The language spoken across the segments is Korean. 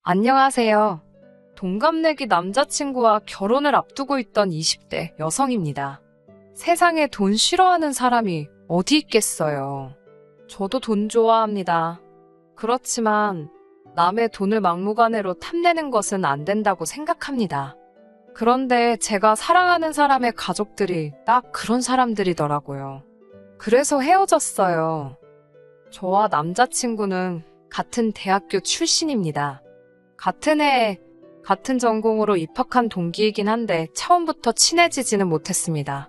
안녕하세요. 동갑내기 남자친구와 결혼을 앞두고 있던 20대 여성입니다. 세상에 돈 싫어하는 사람이 어디 있겠어요. 저도 돈 좋아합니다. 그렇지만 남의 돈을 막무가내로 탐내는 것은 안 된다고 생각합니다. 그런데 제가 사랑하는 사람의 가족들이 딱 그런 사람들이더라고요. 그래서 헤어졌어요. 저와 남자친구는 같은 대학교 출신입니다. 같은 해에 같은 전공으로 입학한 동기이긴 한데 처음부터 친해지지는 못했습니다.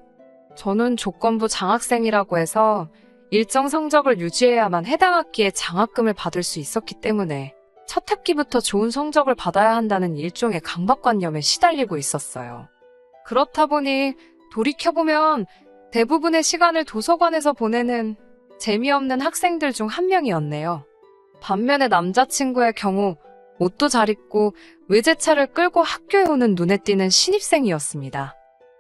저는 조건부 장학생이라고 해서 일정 성적을 유지해야만 해당 학기에 장학금을 받을 수 있었기 때문에 첫 학기부터 좋은 성적을 받아야 한다는 일종의 강박관념에 시달리고 있었어요. 그렇다 보니 돌이켜보면 대부분의 시간을 도서관에서 보내는 재미없는 학생들 중 한 명이었네요. 반면에 남자친구의 경우 옷도 잘 입고 외제차를 끌고 학교에 오는 눈에 띄는 신입생이었습니다.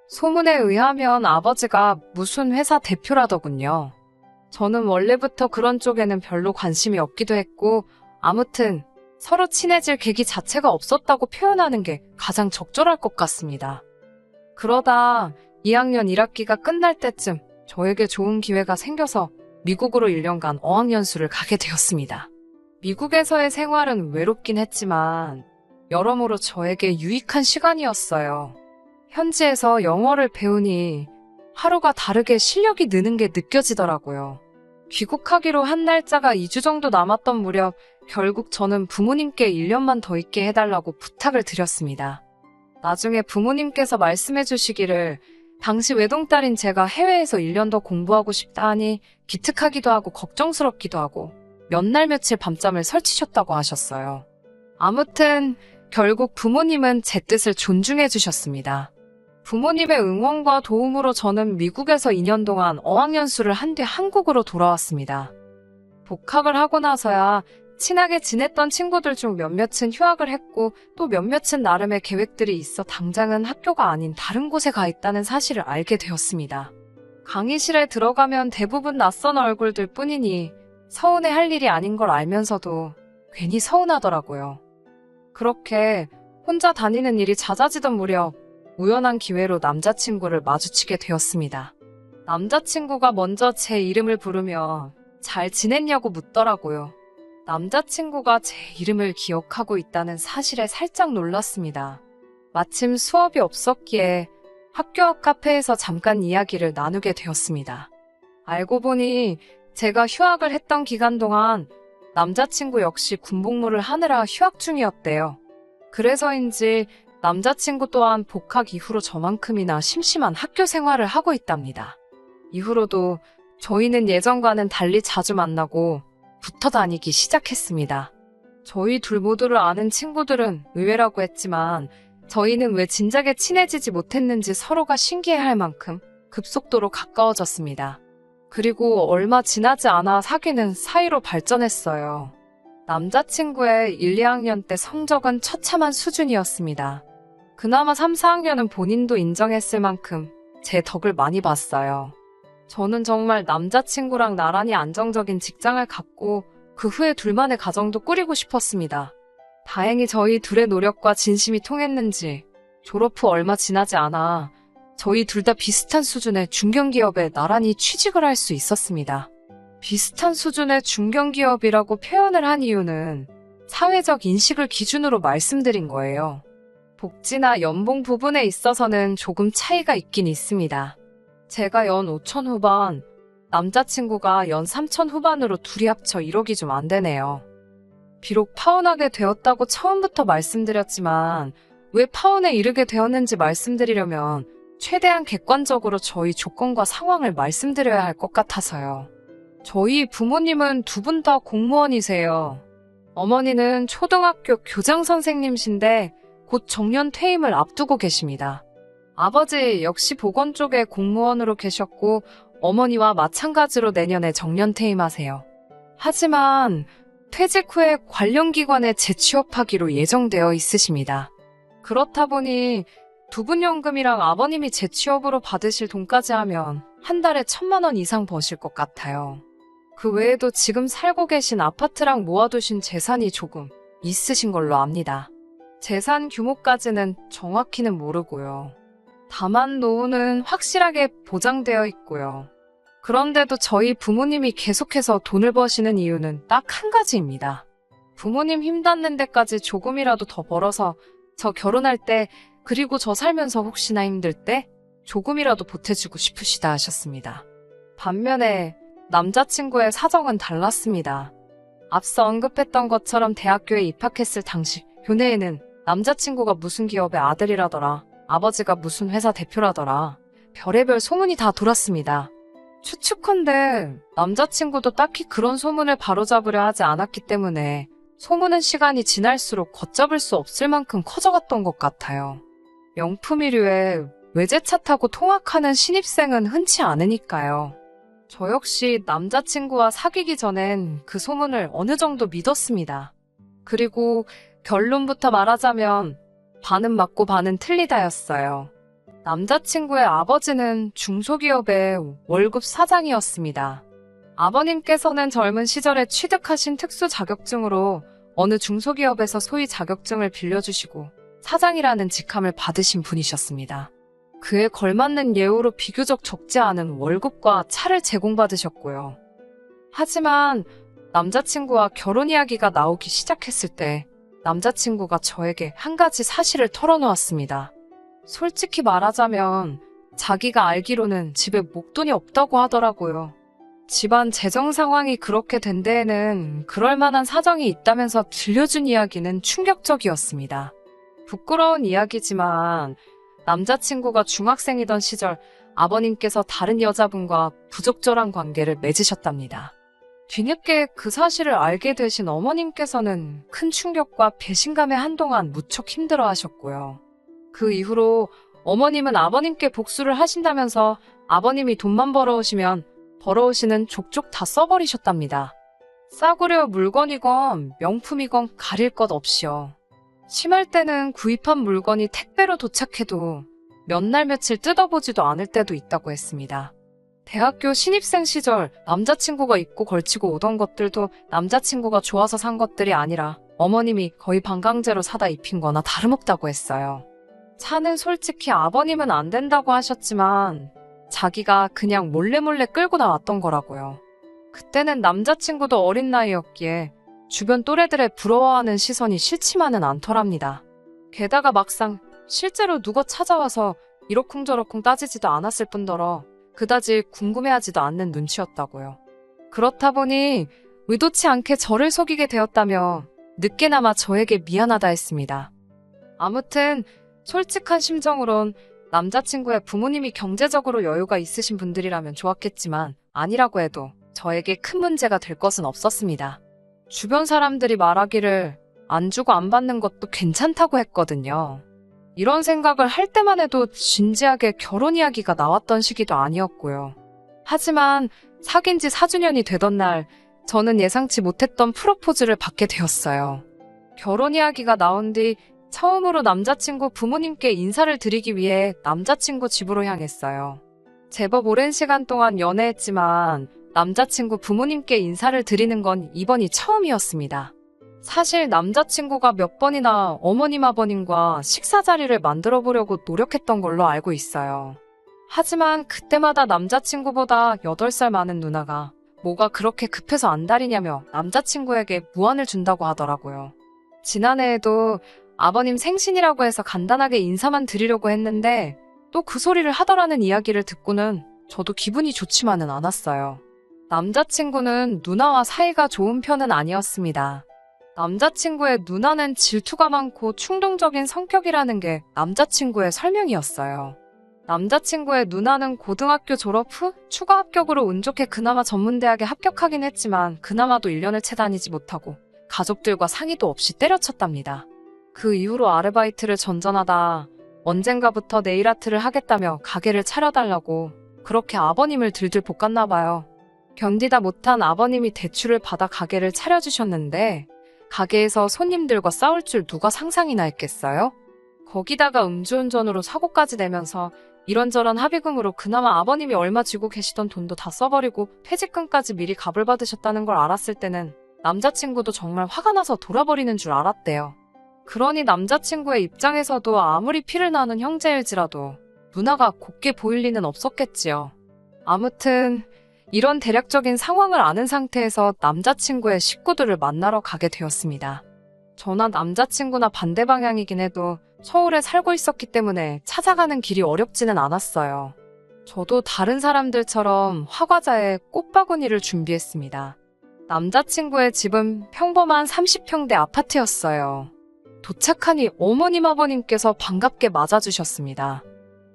소문에 의하면 아버지가 무슨 회사 대표라더군요. 저는 원래부터 그런 쪽에는 별로 관심이 없기도 했고 아무튼 서로 친해질 계기 자체가 없었다고 표현하는 게 가장 적절할 것 같습니다. 그러다 2학년 1학기가 끝날 때쯤 저에게 좋은 기회가 생겨서 미국으로 1년간 어학연수를 가게 되었습니다. 미국에서의 생활은 외롭긴 했지만 여러모로 저에게 유익한 시간이었어요. 현지에서 영어를 배우니 하루가 다르게 실력이 느는 게 느껴지더라고요. 귀국하기로 한 날짜가 2주 정도 남았던 무렵 결국 저는 부모님께 1년만 더 있게 해달라고 부탁을 드렸습니다. 나중에 부모님께서 말씀해 주시기를 당시 외동딸인 제가 해외에서 1년 더 공부하고 싶다 하니 기특하기도 하고 걱정스럽기도 하고 몇 날 며칠 밤잠을 설치셨다고 하셨어요. 아무튼 결국 부모님은 제 뜻을 존중해 주셨습니다. 부모님의 응원과 도움으로 저는 미국에서 2년 동안 어학연수를 한 뒤 한국으로 돌아왔습니다. 복학을 하고 나서야 친하게 지냈던 친구들 중 몇몇은 휴학을 했고 또 몇몇은 나름의 계획들이 있어 당장은 학교가 아닌 다른 곳에 가 있다는 사실을 알게 되었습니다. 강의실에 들어가면 대부분 낯선 얼굴들 뿐이니 서운해할 일이 아닌 걸 알면서도 괜히 서운하더라고요. 그렇게 혼자 다니는 일이 잦아지던 무렵 우연한 기회로 남자친구를 마주치게 되었습니다. 남자친구가 먼저 제 이름을 부르며 잘 지냈냐고 묻더라고요. 남자친구가 제 이름을 기억하고 있다는 사실에 살짝 놀랐습니다. 마침 수업이 없었기에 학교 앞 카페에서 잠깐 이야기를 나누게 되었습니다. 알고 보니 제가 휴학을 했던 기간 동안 남자친구 역시 군복무를 하느라 휴학 중이었대요. 그래서인지 남자친구 또한 복학 이후로 저만큼이나 심심한 학교 생활을 하고 있답니다. 이후로도 저희는 예전과는 달리 자주 만나고 붙어 다니기 시작했습니다. 저희 둘 모두를 아는 친구들은 의외라고 했지만 저희는 왜 진작에 친해지지 못했는지 서로가 신기해할 만큼 급속도로 가까워졌습니다. 그리고 얼마 지나지 않아 사귀는 사이로 발전했어요. 남자친구의 1, 2학년 때 성적은 처참한 수준이었습니다. 그나마 3, 4학년은 본인도 인정했을 만큼 제 덕을 많이 봤어요. 저는 정말 남자친구랑 나란히 안정적인 직장을 갖고 그 후에 둘만의 가정도 꾸리고 싶었습니다. 다행히 저희 둘의 노력과 진심이 통했는지 졸업 후 얼마 지나지 않아 저희 둘 다 비슷한 수준의 중견기업에 나란히 취직을 할 수 있었습니다. 비슷한 수준의 중견기업이라고 표현을 한 이유는 사회적 인식을 기준으로 말씀드린 거예요. 복지나 연봉 부분에 있어서는 조금 차이가 있긴 있습니다. 제가 연 5천 후반, 남자친구가 연 3천 후반으로 둘이 합쳐 1억이 좀 안 되네요. 비록 파혼하게 되었다고 처음부터 말씀드렸지만 왜 파혼에 이르게 되었는지 말씀드리려면 최대한 객관적으로 저희 조건과 상황을 말씀드려야 할 것 같아서요. 저희 부모님은 두 분 다 공무원이세요. 어머니는 초등학교 교장 선생님이신데 곧 정년 퇴임을 앞두고 계십니다. 아버지 역시 보건 쪽에 공무원으로 계셨고 어머니와 마찬가지로 내년에 정년 퇴임하세요. 하지만 퇴직 후에 관련 기관에 재취업하기로 예정되어 있으십니다. 그렇다 보니 두 분 연금이랑 아버님이 재취업으로 받으실 돈까지 하면 한 달에 1,000만 원 이상 버실 것 같아요. 그 외에도 지금 살고 계신 아파트랑 모아두신 재산이 조금 있으신 걸로 압니다. 재산 규모까지는 정확히는 모르고요. 다만 노후는 확실하게 보장되어 있고요. 그런데도 저희 부모님이 계속해서 돈을 버시는 이유는 딱 한 가지입니다. 부모님 힘닿는 데까지 조금이라도 더 벌어서 저 결혼할 때, 그리고 저 살면서 혹시나 힘들 때 조금이라도 보태주고 싶으시다 하셨습니다. 반면에 남자친구의 사정은 달랐습니다. 앞서 언급했던 것처럼 대학교에 입학했을 당시 교내에는 남자친구가 무슨 기업의 아들이라더라, 아버지가 무슨 회사 대표라더라, 별의별 소문이 다 돌았습니다. 추측컨대 남자친구도 딱히 그런 소문을 바로잡으려 하지 않았기 때문에 소문은 시간이 지날수록 걷잡을 수 없을 만큼 커져갔던 것 같아요. 명품이류에 외제차 타고 통학하는 신입생은 흔치 않으니까요. 저 역시 남자친구와 사귀기 전엔 그 소문을 어느 정도 믿었습니다. 그리고 결론부터 말하자면 반은 맞고 반은 틀리다였어요. 남자친구의 아버지는 중소기업의 월급 사장이었습니다. 아버님께서는 젊은 시절에 취득하신 특수 자격증으로 어느 중소기업에서 소위 자격증을 빌려주시고 사장이라는 직함을 받으신 분이셨습니다. 그에 걸맞는 예우로 비교적 적지 않은 월급과 차를 제공받으셨고요. 하지만 남자친구와 결혼 이야기가 나오기 시작했을 때 남자친구가 저에게 한 가지 사실을 털어놓았습니다. 솔직히 말하자면 자기가 알기로는 집에 목돈이 없다고 하더라고요. 집안 재정 상황이 그렇게 된 데에는 그럴 만한 사정이 있다면서 들려준 이야기는 충격적이었습니다. 부끄러운 이야기지만 남자친구가 중학생이던 시절 아버님께서 다른 여자분과 부적절한 관계를 맺으셨답니다. 뒤늦게 그 사실을 알게 되신 어머님께서는 큰 충격과 배신감에 한동안 무척 힘들어하셨고요. 그 이후로 어머님은 아버님께 복수를 하신다면서 아버님이 돈만 벌어오시면 벌어오시는 족족 다 써버리셨답니다. 싸구려 물건이건 명품이건 가릴 것 없이요. 심할 때는 구입한 물건이 택배로 도착해도 몇 날 며칠 뜯어보지도 않을 때도 있다고 했습니다. 대학교 신입생 시절 남자친구가 입고 걸치고 오던 것들도 남자친구가 좋아서 산 것들이 아니라 어머님이 거의 반강제로 사다 입힌 거나 다름없다고 했어요. 차는 솔직히 아버님은 안 된다고 하셨지만 자기가 그냥 몰래 끌고 나왔던 거라고요. 그때는 남자친구도 어린 나이였기에 주변 또래들의 부러워하는 시선이 싫지만은 않더랍니다. 게다가 막상 실제로 누가 찾아와서 이러쿵저러쿵 따지지도 않았을 뿐더러 그다지 궁금해하지도 않는 눈치였다고요. 그렇다 보니 의도치 않게 저를 속이게 되었다며 늦게나마 저에게 미안하다 했습니다. 아무튼 솔직한 심정으론 남자친구의 부모님이 경제적으로 여유가 있으신 분들이라면 좋았겠지만 아니라고 해도 저에게 큰 문제가 될 것은 없었습니다. 주변 사람들이 말하기를 안 주고 안 받는 것도 괜찮다고 했거든요. 이런 생각을 할 때만 해도 진지하게 결혼 이야기가 나왔던 시기도 아니었고요. 하지만 사귄 지 4주년이 되던 날 저는 예상치 못했던 프로포즈를 받게 되었어요. 결혼 이야기가 나온 뒤 처음으로 남자친구 부모님께 인사를 드리기 위해 남자친구 집으로 향했어요. 제법 오랜 시간 동안 연애했지만 남자친구 부모님께 인사를 드리는 건 이번이 처음이었습니다. 사실 남자친구가 몇 번이나 어머님 아버님과 식사 자리를 만들어 보려고 노력했던 걸로 알고 있어요. 하지만 그때마다 남자친구보다 8살 많은 누나가 뭐가 그렇게 급해서 안달이냐며 남자친구에게 무안을 준다고 하더라고요. 지난해에도 아버님 생신이라고 해서 간단하게 인사만 드리려고 했는데 또 그 소리를 하더라는 이야기를 듣고는 저도 기분이 좋지만은 않았어요. 남자친구는 누나와 사이가 좋은 편은 아니었습니다. 남자친구의 누나는 질투가 많고 충동적인 성격이라는 게 남자친구의 설명이었어요. 남자친구의 누나는 고등학교 졸업 후 추가 합격으로 운 좋게 그나마 전문대학에 합격하긴 했지만 그나마도 1년을 채 다니지 못하고 가족들과 상의도 없이 때려쳤답니다. 그 이후로 아르바이트를 전전하다 언젠가부터 네일아트를 하겠다며 가게를 차려달라고 그렇게 아버님을 들들 볶았나 봐요. 견디다 못한 아버님이 대출을 받아 가게를 차려주셨는데 가게에서 손님들과 싸울 줄 누가 상상이나 했겠어요? 거기다가 음주운전으로 사고까지 내면서 이런저런 합의금으로 그나마 아버님이 얼마 쥐고 계시던 돈도 다 써버리고 퇴직금까지 미리 갑을 받으셨다는 걸 알았을 때는 남자친구도 정말 화가 나서 돌아버리는 줄 알았대요. 그러니 남자친구의 입장에서도 아무리 피를 나는 형제일지라도 누나가 곱게 보일 리는 없었겠지요. 아무튼 이런 대략적인 상황을 아는 상태에서 남자친구의 식구들을 만나러 가게 되었습니다. 저나 남자친구나 반대 방향이긴 해도 서울에 살고 있었기 때문에 찾아가는 길이 어렵지는 않았어요. 저도 다른 사람들처럼 화과자에 꽃바구니를 준비했습니다. 남자친구의 집은 평범한 30평대 아파트였어요. 도착하니 어머님 아버님께서 반갑게 맞아주셨습니다.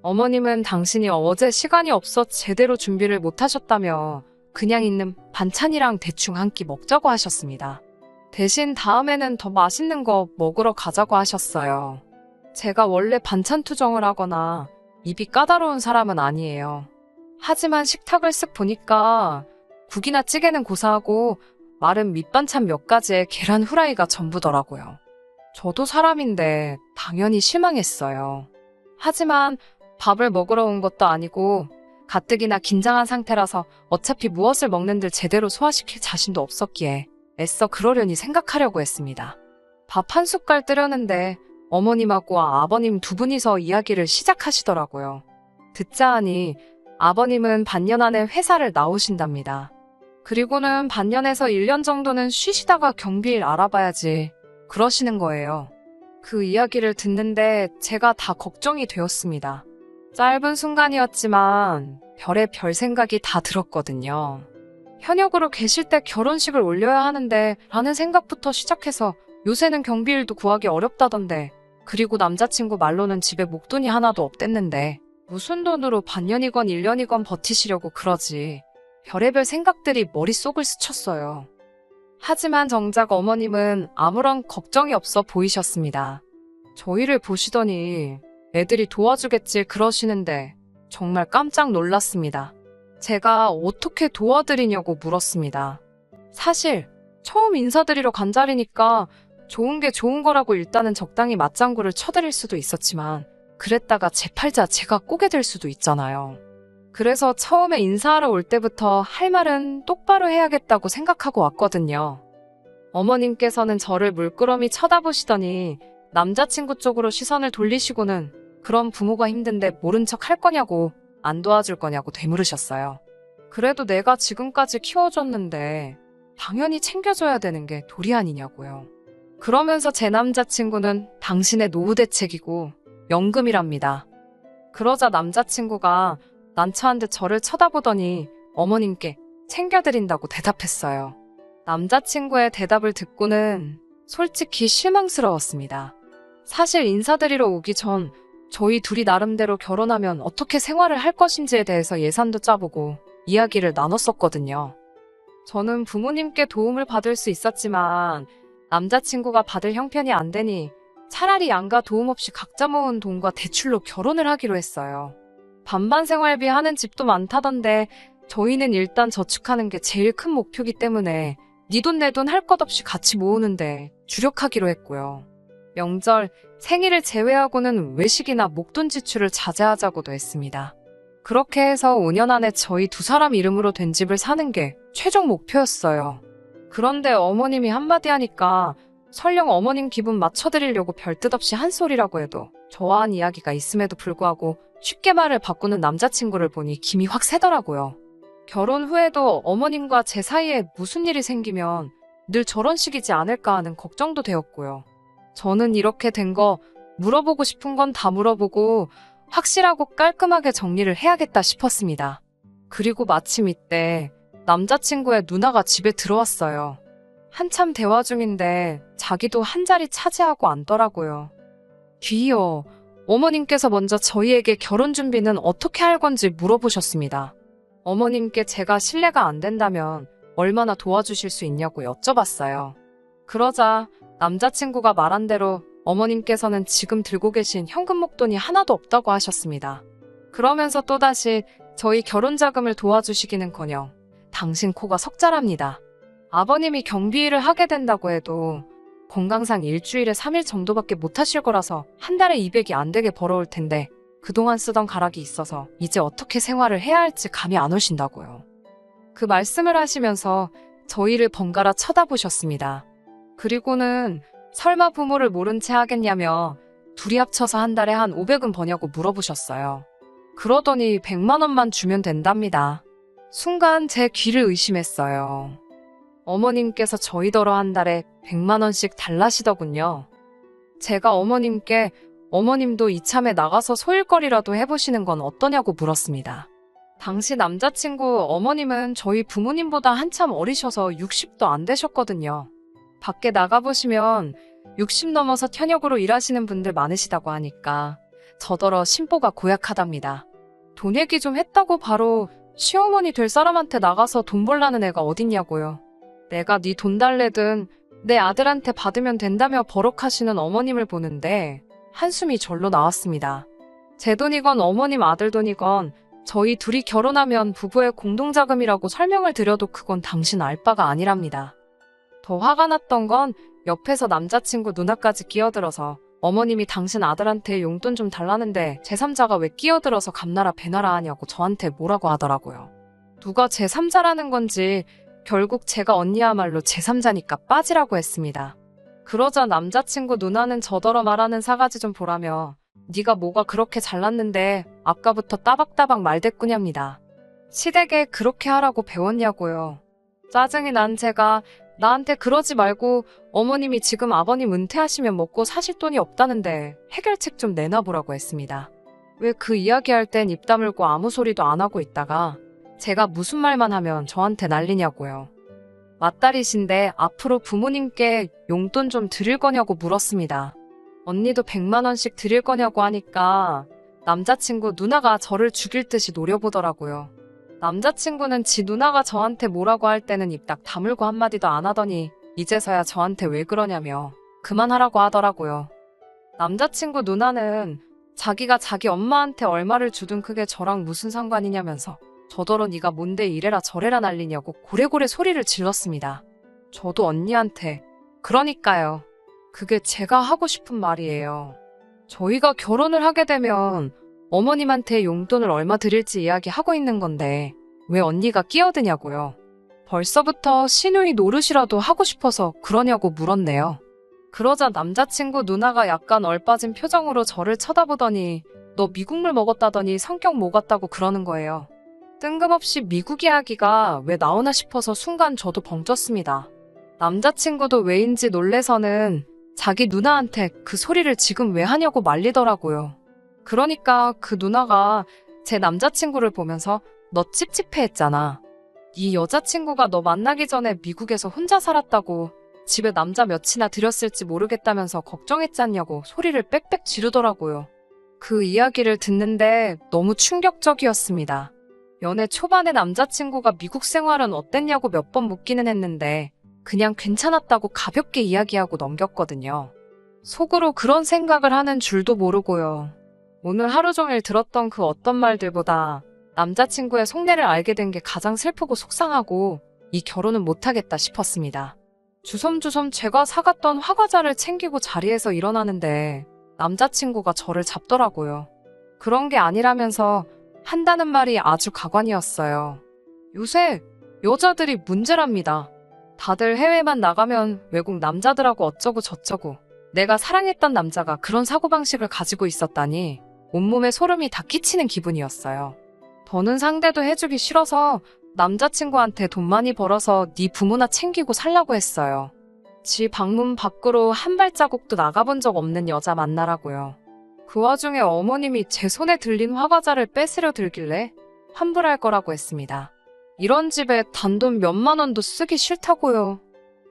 어머님은 당신이 어제 시간이 없어 제대로 준비를 못하셨다며 그냥 있는 반찬이랑 대충 한 끼 먹자고 하셨습니다. 대신 다음에는 더 맛있는 거 먹으러 가자고 하셨어요. 제가 원래 반찬 투정을 하거나 입이 까다로운 사람은 아니에요. 하지만 식탁을 쓱 보니까 국이나 찌개는 고사하고 마른 밑반찬 몇 가지에 계란 후라이가 전부더라고요. 저도 사람인데 당연히 실망했어요. 하지만 밥을 먹으러 온 것도 아니고 가뜩이나 긴장한 상태라서 어차피 무엇을 먹는들 제대로 소화시킬 자신도 없었기에 애써 그러려니 생각하려고 했습니다. 밥 한 숟갈 뜨려는데 어머님하고 아버님 두 분이서 이야기를 시작하시더라고요. 듣자 하니 아버님은 반년 안에 회사를 나오신답니다. 그리고는 반년에서 1년 정도는 쉬시다가 경비일 알아봐야지 그러시는 거예요. 그 이야기를 듣는데 제가 다 걱정이 되었습니다. 짧은 순간이었지만 별의 별 생각이 다 들었거든요. 현역으로 계실 때 결혼식을 올려야 하는데 라는 생각부터 시작해서 요새는 경비일도 구하기 어렵다던데, 그리고 남자친구 말로는 집에 목돈이 하나도 없댔는데 무슨 돈으로 반년이건 1년이건 버티시려고 그러지. 별의별 생각들이 머릿속을 스쳤어요. 하지만 정작 어머님은 아무런 걱정이 없어 보이셨습니다. 저희를 보시더니 애들이 도와주겠지 그러시는데 정말 깜짝 놀랐습니다. 제가 어떻게 도와드리냐고 물었습니다. 사실 처음 인사드리러 간 자리니까 좋은 게 좋은 거라고 일단은 적당히 맞장구를 쳐드릴 수도 있었지만 그랬다가 제 팔자 제가 꼬게 될 수도 있잖아요. 그래서 처음에 인사하러 올 때부터 할 말은 똑바로 해야겠다고 생각하고 왔거든요. 어머님께서는 저를 물끄러미 쳐다보시더니 남자친구 쪽으로 시선을 돌리시고는 그럼 부모가 힘든데 모른 척 할 거냐고, 안 도와줄 거냐고 되물으셨어요. 그래도 내가 지금까지 키워줬는데 당연히 챙겨줘야 되는 게 도리 아니냐고요. 그러면서 제 남자친구는 당신의 노후 대책이고 연금이랍니다. 그러자 남자친구가 난처한 듯 저를 쳐다보더니 어머님께 챙겨드린다고 대답했어요. 남자친구의 대답을 듣고는 솔직히 실망스러웠습니다. 사실 인사드리러 오기 전 저희 둘이 나름대로 결혼하면 어떻게 생활을 할 것인지에 대해서 예산도 짜보고 이야기를 나눴었거든요. 저는 부모님께 도움을 받을 수 있었지만 남자친구가 받을 형편이 안 되니 차라리 양가 도움 없이 각자 모은 돈과 대출로 결혼을 하기로 했어요. 반반 생활비 하는 집도 많다던데 저희는 일단 저축하는 게 제일 큰 목표이기 때문에 네 돈 내 돈 할 것 없이 같이 모으는데 주력하기로 했고요. 명절, 생일을 제외하고는 외식이나 목돈 지출을 자제하자고도 했습니다. 그렇게 해서 5년 안에 저희 두 사람 이름으로 된 집을 사는 게 최종 목표였어요. 그런데 어머님이 한마디 하니까 설령 어머님 기분 맞춰드리려고 별뜻 없이 한 소리라고 해도 저와 한 이야기가 있음에도 불구하고 쉽게 말을 바꾸는 남자친구를 보니 김이 확 새더라고요. 결혼 후에도 어머님과 제 사이에 무슨 일이 생기면 늘 저런 식이지 않을까 하는 걱정도 되었고요. 저는 이렇게 된 거 물어보고 싶은 건 다 물어보고 확실하고 깔끔하게 정리를 해야겠다 싶었습니다. 그리고 마침 이때 남자친구의 누나가 집에 들어왔어요. 한참 대화 중인데 자기도 한 자리 차지하고 앉더라고요. 뒤이어 어머님께서 먼저 저희에게 결혼 준비는 어떻게 할 건지 물어보셨습니다. 어머님께 제가 신뢰가 안 된다면 얼마나 도와주실 수 있냐고 여쭤봤어요. 그러자 남자친구가 말한 대로 어머님께서는 지금 들고 계신 현금 목돈이 하나도 없다고 하셨습니다. 그러면서 또다시 저희 결혼 자금을 도와주시기는커녕 당신 코가 석자랍니다. 아버님이 경비 일을 하게 된다고 해도 건강상 일주일에 3일 정도밖에 못 하실 거라서 한 달에 200이 안 되게 벌어올 텐데 그동안 쓰던 가락이 있어서 이제 어떻게 생활을 해야 할지 감이 안 오신다고요. 그 말씀을 하시면서 저희를 번갈아 쳐다보셨습니다. 그리고는 설마 부모를 모른 채 하겠냐며 둘이 합쳐서 한 달에 한 500은 버냐고 물어보셨어요. 그러더니 100만 원만 주면 된답니다. 순간 제 귀를 의심했어요. 어머님께서 저희더러 한 달에 100만 원씩 달라시더군요. 제가 어머님께 어머님도 이참에 나가서 소일거리라도 해보시는 건 어떠냐고 물었습니다. 당시 남자친구 어머님은 저희 부모님보다 한참 어리셔서 60도 안 되셨거든요. 밖에 나가보시면 60 넘어서 현역으로 일하시는 분들 많으시다고 하니까 저더러 심보가 고약하답니다. 돈 얘기 좀 했다고 바로 시어머니 될 사람한테 나가서 돈 벌라는 애가 어딨냐고요. 내가 네 돈 달래든 내 아들한테 받으면 된다며 버럭하시는 어머님을 보는데 한숨이 절로 나왔습니다. 제 돈이건 어머님 아들 돈이건 저희 둘이 결혼하면 부부의 공동자금이라고 설명을 드려도 그건 당신 알 바가 아니랍니다. 더 화가 났던 건 옆에서 남자친구 누나까지 끼어들어서 어머님이 당신 아들한테 용돈 좀 달라는데 제3자가 왜 끼어들어서 감나라 배나라 하냐고 저한테 뭐라고 하더라고요. 누가 제3자라는 건지 결국 제가 언니야말로 제3자니까 빠지라고 했습니다. 그러자 남자친구 누나는 저더러 말하는 사가지 좀 보라며 네가 뭐가 그렇게 잘났는데 아까부터 따박따박 말대꾸냐입니다. 시댁에 그렇게 하라고 배웠냐고요. 짜증이 난 제가 나한테 그러지 말고 어머님이 지금 아버님 은퇴하시면 먹고 사실 돈이 없다는데 해결책 좀 내놔보라고 했습니다. 왜 그 이야기할 땐 입 다물고 아무 소리도 안 하고 있다가 제가 무슨 말만 하면 저한테 난리냐고요. 맏딸이신데 앞으로 부모님께 용돈 좀 드릴 거냐고 물었습니다. 언니도 100만 원씩 드릴 거냐고 하니까 남자친구 누나가 저를 죽일 듯이 노려보더라고요. 남자친구는 지 누나가 저한테 뭐라고 할 때는 입 딱 다물고 한마디도 안 하더니 이제서야 저한테 왜 그러냐며 그만하라고 하더라고요. 남자친구 누나는 자기가 자기 엄마한테 얼마를 주든 그게 저랑 무슨 상관이냐면서 저더러 네가 뭔데 이래라 저래라 난리냐고 고래고래 소리를 질렀습니다. 저도 언니한테 그러니까요. 그게 제가 하고 싶은 말이에요. 저희가 결혼을 하게 되면 어머님한테 용돈을 얼마 드릴지 이야기하고 있는 건데 왜 언니가 끼어드냐고요. 벌써부터 시누이 노릇이라도 하고 싶어서 그러냐고 물었네요. 그러자 남자친구 누나가 약간 얼빠진 표정으로 저를 쳐다보더니 너 미국물 먹었다더니 성격 뭐 같다고 그러는 거예요. 뜬금없이 미국 이야기가 왜 나오나 싶어서 순간 저도 벙쪘습니다. 남자친구도 왜인지 놀래서는 자기 누나한테 그 소리를 지금 왜 하냐고 말리더라고요. 그러니까 그 누나가 제 남자친구를 보면서 너 찝찝해 했잖아. 네 여자친구가 너 만나기 전에 미국에서 혼자 살았다고 집에 남자 몇이나 들였을지 모르겠다면서 걱정했잖냐고 소리를 빽빽 지르더라고요. 그 이야기를 듣는데 너무 충격적이었습니다. 연애 초반에 남자친구가 미국 생활은 어땠냐고 몇 번 묻기는 했는데 그냥 괜찮았다고 가볍게 이야기하고 넘겼거든요. 속으로 그런 생각을 하는 줄도 모르고요. 오늘 하루 종일 들었던 그 어떤 말들보다 남자친구의 속내를 알게 된 게 가장 슬프고 속상하고 이 결혼은 못하겠다 싶었습니다. 주섬주섬 제가 사갔던 화과자를 챙기고 자리에서 일어나는데 남자친구가 저를 잡더라고요. 그런 게 아니라면서 한다는 말이 아주 가관이었어요. 요새 여자들이 문제랍니다. 다들 해외만 나가면 외국 남자들하고 어쩌고 저쩌고 내가 사랑했던 남자가 그런 사고방식을 가지고 있었다니 온몸에 소름이 다 끼치는 기분이었어요. 더는 상대도 해주기 싫어서 남자친구한테 돈 많이 벌어서 네 부모나 챙기고 살라고 했어요. 지 방문 밖으로 한 발자국도 나가본 적 없는 여자 만나라고요. 그 와중에 어머님이 제 손에 들린 화과자를 뺏으려 들길래 환불할 거라고 했습니다. 이런 집에 단돈 몇만 원도 쓰기 싫다고요.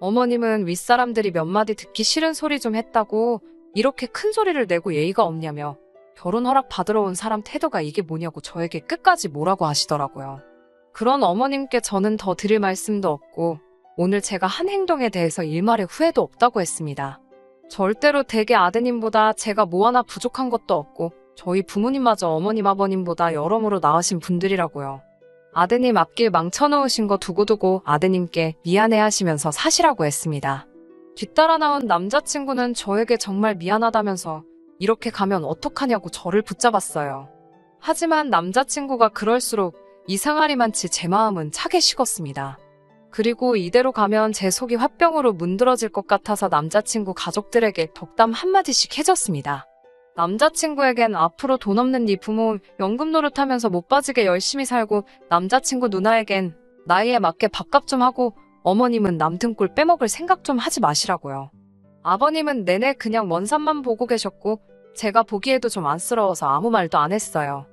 어머님은 윗사람들이 몇 마디 듣기 싫은 소리 좀 했다고 이렇게 큰 소리를 내고 예의가 없냐며 결혼 허락 받으러 온 사람 태도가 이게 뭐냐고 저에게 끝까지 뭐라고 하시더라고요. 그런 어머님께 저는 더 드릴 말씀도 없고 오늘 제가 한 행동에 대해서 일말의 후회도 없다고 했습니다. 절대로 대개 아드님보다 제가 뭐 하나 부족한 것도 없고 저희 부모님마저 어머님 아버님보다 여러모로 나으신 분들이라고요. 아드님 앞길 망쳐놓으신 거 두고두고 아드님께 미안해하시면서 사시라고 했습니다. 뒤따라 나온 남자친구는 저에게 정말 미안하다면서 이렇게 가면 어떡하냐고 저를 붙잡았어요. 하지만 남자친구가 그럴수록 이상하리만치 제 마음은 차게 식었습니다. 그리고 이대로 가면 제 속이 화병으로 문드러질 것 같아서 남자친구 가족들에게 덕담 한마디씩 해줬습니다. 남자친구에겐 앞으로 돈 없는 네 부모 연금 노릇하면서 못 빠지게 열심히 살고, 남자친구 누나에겐 나이에 맞게 밥값 좀 하고, 어머님은 남 등골 빼먹을 생각 좀 하지 마시라고요. 아버님은 내내 그냥 먼 산만 보고 계셨고, 제가 보기에도 좀 안쓰러워서 아무 말도 안 했어요.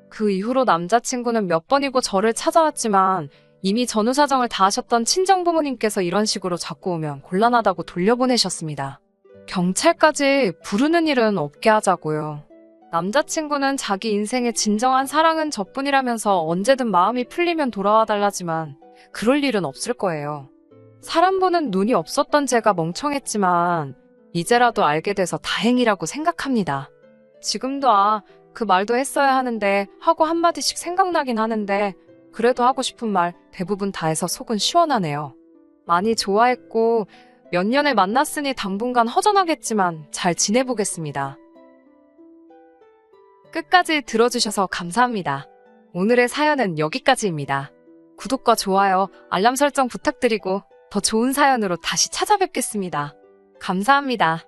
그 이후로 남자친구는 몇 번이고 저를 찾아왔지만 이미 전후 사정을 다 하셨던 친정부모님께서 이런 식으로 자꾸 오면 곤란하다고 돌려보내셨습니다. 경찰까지 부르는 일은 없게 하자고요. 남자친구는 자기 인생의 진정한 사랑은 저뿐이라면서 언제든 마음이 풀리면 돌아와 달라지만 그럴 일은 없을 거예요. 사람 보는 눈이 없었던 제가 멍청했지만 이제라도 알게 돼서 다행이라고 생각합니다. 지금도 그 말도 했어야 하는데 하고 한마디씩 생각나긴 하는데 그래도 하고 싶은 말 대부분 다 해서 속은 시원하네요. 많이 좋아했고 몇 년을 만났으니 당분간 허전하겠지만 잘 지내보겠습니다. 끝까지 들어주셔서 감사합니다. 오늘의 사연은 여기까지입니다. 구독과 좋아요, 알람 설정 부탁드리고 더 좋은 사연으로 다시 찾아뵙겠습니다. 감사합니다.